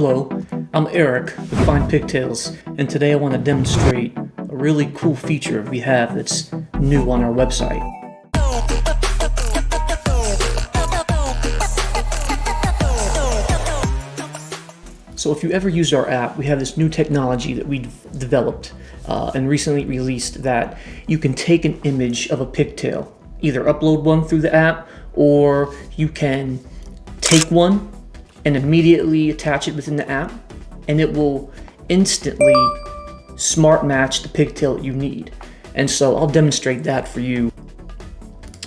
Hello, I'm Eric with Find Pigtails, and today I want to demonstrate a really cool feature we have that's new on our website. So if you ever use our app, we have this new technology that we've developed and recently released that you can take an image of a pigtail, either upload one through the app, or you can take one and immediately attach it within the app, and it will instantly smart match the pigtail that you need. And so I'll demonstrate that for you.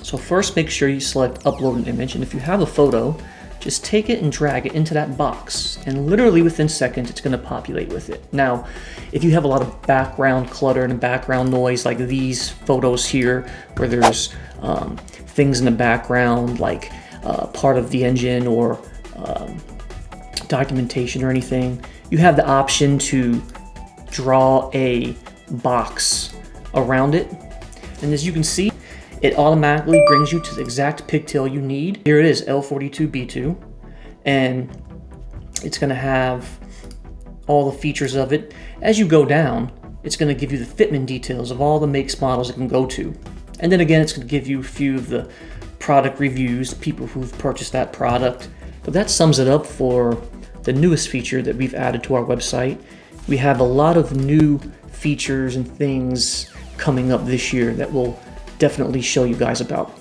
So first, make sure you select upload an image, and if you have a photo, just take it and drag it into that box, and literally within seconds it's going to populate with it. Now, if you have a lot of background clutter and background noise like these photos here, where there's things in the background like part of the engine or documentation or anything, you have the option to draw a box around it, and as you can see, it automatically brings you to the exact pigtail you need. Here it is, L42B2, and it's going to have all the features of it. As you go down, it's going to give you the fitment details of all the makes, models it can go to. And then again, it's going to give you a few of the product reviews, people who've purchased that product. But that sums it up for the newest feature that we've added to our website. We have a lot of new features and things coming up this year that we'll definitely show you guys about.